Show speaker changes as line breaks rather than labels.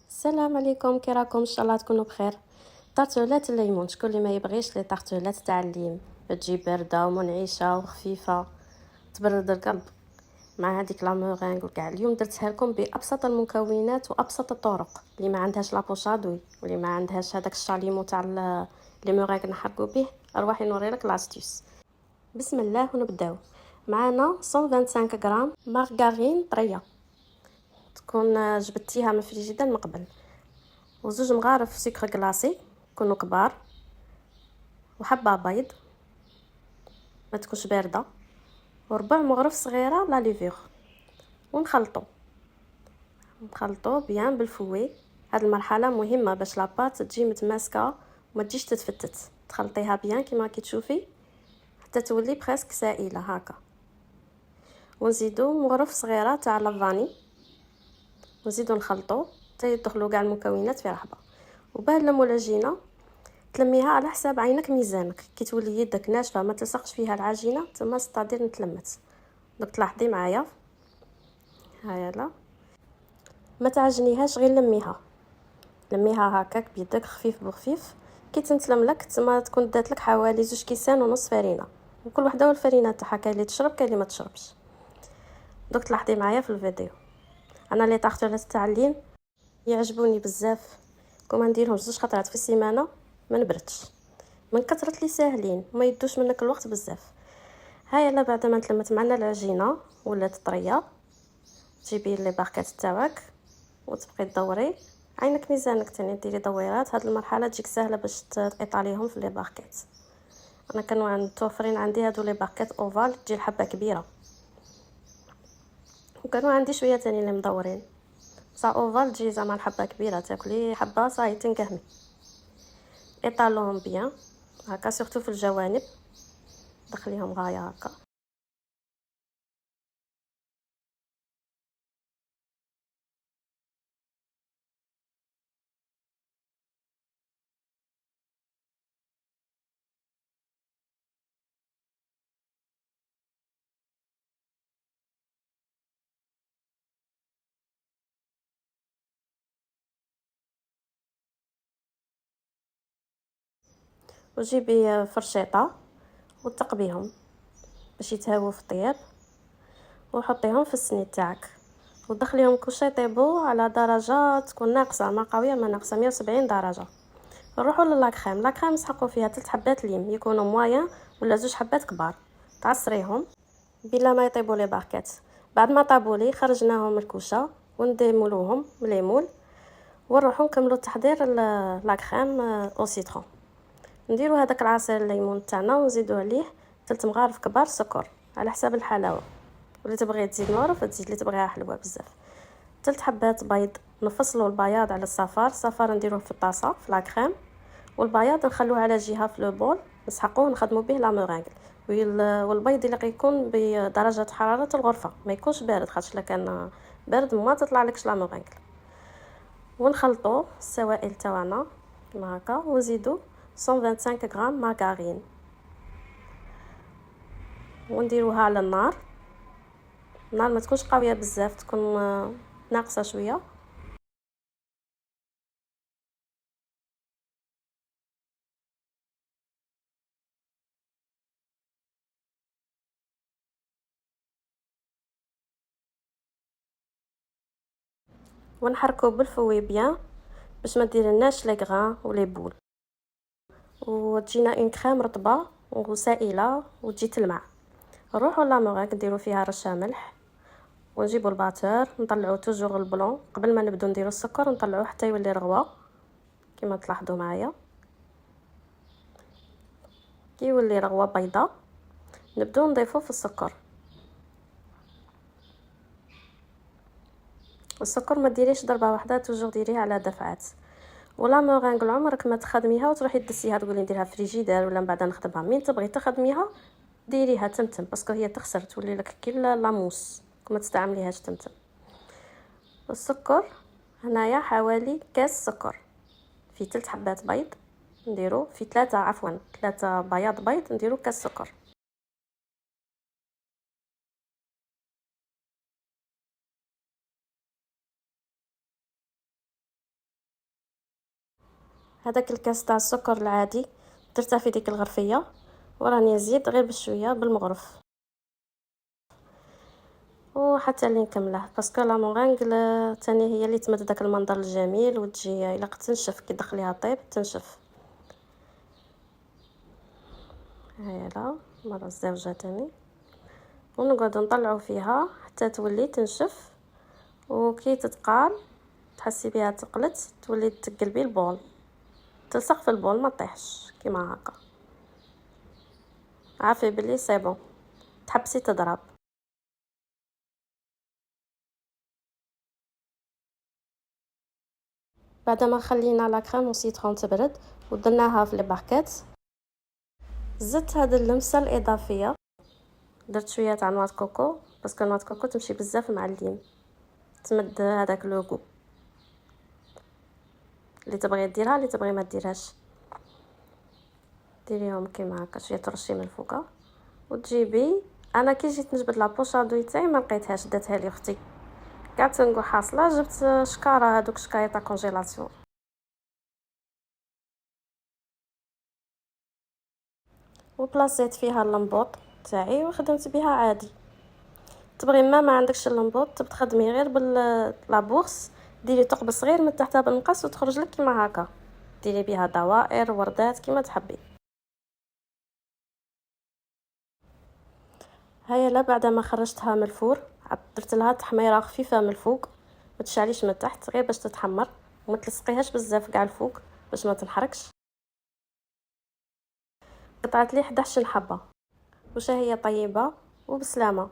السلام عليكم، كي راكم؟ ان شاء الله تكونوا بخير. طرطولات الليمون، شكون اللي ما يبغيش لي طرطولات تاع الليم؟ تجي بارده ومنعشه وخفيفه تبرد القلب مع هذيك لا مورينغ وكاع. اليوم درتها لكم بابسط المكونات وابسط الطرق. اللي ما عندهاش لابوشادوي واللي ما عندهاش هذاك الشاليمو تاع لي مورينغ نحرقوا به، اروحي نوري لك لاستيس. بسم الله ونبداو. معنا 125 غرام مارغارين طريه، تكون جبدتيها من الفريجيدار من قبل، وزوج مغارف سكر كلاصي يكونوا كبار، وحبه بيض ما تكونش بارده، وربع مغرف صغيره لا ليفور. ونخلطو بيان بالفوي. هاد المرحله مهمه باش لاباط تجي متماسكه وما تجيش تتفتت. تخلطيها بيان كيما راكي تشوفي حتى تولي بريسك سائله هكا. ونزيدو مغرف صغيره تاع لافاني، ونزيدو نخلطو حتى يدخلوا كاع المكونات في رحبه. وبهاد المولجينه تلميها على حساب عينك ميزانك. كي تولي يدك ناشفه ما تلصقش فيها العجينه تما ستادير نتلمت. دوك تلاحظي معايا هايا، لا ما تعجنيهاش، غير لميها هكاك بيدك خفيف بخفيف. كي تنتلم لك تما تكون دات لك حوالي 2 كيسان ونص فرينه، وكل وحده والفرينه تاعها، كاين اللي تشرب كاين اللي ما تشربش. دوك تلاحظي معايا في الفيديو. انا لي طاحتولات تاع اللين يعجبوني بزاف، كون نديرهم 2 خطرات في السيمانه ما نبردش من كثرة لي ساهلين وما يدوش منك الوقت بزاف. هاي لا بعد ما تلمت معنا العجينه ولات طريه، تجيبي لي باكيت تاعك وتبقي تدوري عينك ميزانك تاني ديري دويرات. هاد المرحله تجيك سهله باش تايطاليهم في لي باكيت. انا كانوا متوفرين عندي هادو لي باكيت اوفال، تجي الحبه كبيره، وكانوا عندي شويه تاني اللي مدورين. صا اوفال تجي زعما الحبه كبيره، تاكلي حبه صاي تنقهمي. ايطالوهم بيان هكا سورتو في الجوانب، دخليهم غايه هكا. وجيبي فرشيطه وتقبيهم باش يتهاووا في الطياب، وحطيهم في السنيد تاعك، ودخليهم كلشي يطيبوا على درجه تكون ناقصه، ما قويه ما ناقصه، 170 درجه. نروحوا للاكريم. لاكريم نسحقوا فيها 3 حبات ليم يكونوا مويان ولا 2 حبات كبار، تعصريهم بلا ما يطيبوا لي باركات. بعد ما طابوا لي خرجناهم من الكوشه ونديمولوهم من ليمول، ونروحوا نكملوا تحضير لاكريم او سيترون. نديروا هذاك العصير الليمون تاعنا ونزيدوا عليه 3 مغارف كبار سكر على حساب الحلاوه، واللي تبغي تزيد مغرف تزيد، اللي تبغيها حلوه بزاف. 3 حبات بيض، نفصلوا البياض على الصفار نديروه في الطاسه في لاكريم، والبياض نخلوه على جهه في لو بول نسحقوه نخدموا به لا مورينغ. والبيض اللي يكون بدرجه حراره الغرفه، ما يكونش بارد، خاطش الا كان بارد ما تطلع لكش لا مورينغ. ونخلطوا السوائل تاعنا كما هكا، ونزيدوا 125 غرام مارغرين ونديروها على النار ما تكونش قويه بزاف، تكون ناقصه شويه. ونحركو بالفوي بيان باش ما ديرناش لي غران ولي بول، وتجينا اون كريم رطبه وسائله وتجي تلمع. نروحوا لا مورينغ نديرو فيها رشه ملح، ونجيبوا الباتور نطلعوا توجور البلون قبل ما نبداو نديروا السكر، نطلعوه حتى يولي رغوه كما تلاحظوا معايا. كي يولي رغوه بيضاء نبداو نضيفوا في السكر. السكر ما ديريش ضربه واحده، توجور ديريه على دفعات. ولا مورينغ عمرك ما تخدميها وتروحي تدسيها تقولي نديرها فريجيدير ولا من بعد نخدمها. مين تبغي تخدميها ديريها تمتم، باسكو هي تخسر تولي لك كي لاموس كما تستعمليهاش تمتم. السكر هنايا حوالي كاس سكر في 3 حبات بيض، نديرو في 3 بياض بيض نديرو كاس سكر. هذاك الكاس تاع السكر العادي درته في ديك الغرفيه، وراني نزيد غير بشويه بالمغرف وحتى اللي نكمله، باسكو لا مورينغ تاني هي اللي تمد داك المنظر الجميل وتجي الا تنشف كي تدخليها طيب تنشف. هايلا مره الزوجه تاني، ونقعد نطلعوا فيها حتى تولي تنشف، وكي تتقال تحسي بها تقلت تولي تقلبي البول، تلصق في البول ما طيحش كيما هكا، عارفه بلي سي بون تحبسي تضرب. بعد ما خلينا لا كريم وسيترون تبرد ودرناها في لي باكيت، زدت هذه اللمسه الاضافيه، درت شويه تاع نواه كوكو باسكو نواه كوكو تمشي بزاف مع اللين، تمد هذاك لوغو اللي تبغي ديرها اللي تبغي ما ديرهاش، ديريهم كيما هكا شويه ترشي من الفوقه وتجيبي. انا كي جيت نجبد لابوشادوي تاعي ما لقيتهاش، داتها لي اختي قاعده تنقو حاصله، جبت شكاره هذوك شكايه تاع كونجيلاسيون وبلاصيت فيها اللمبوط تاعي وخدمت بها عادي. تبغي ما عندكش اللمبوط تخدمي غير باللابورس، ديري ثقب صغير من تحتها بالمقص وتخرج لك كيما هكا، ديري بها دوائر وردات كيما تحبي. هيا لا بعد ما خرجتها من الفور درت لها تحميره خفيفه من الفوق، ما تشعليش من تحت غير باش تتحمر، وما تلصقيهاش بزاف كاع الفوق باش ما تنحرقش. قطعت لي 11 حبه، وش هي طيبه وبسلامه.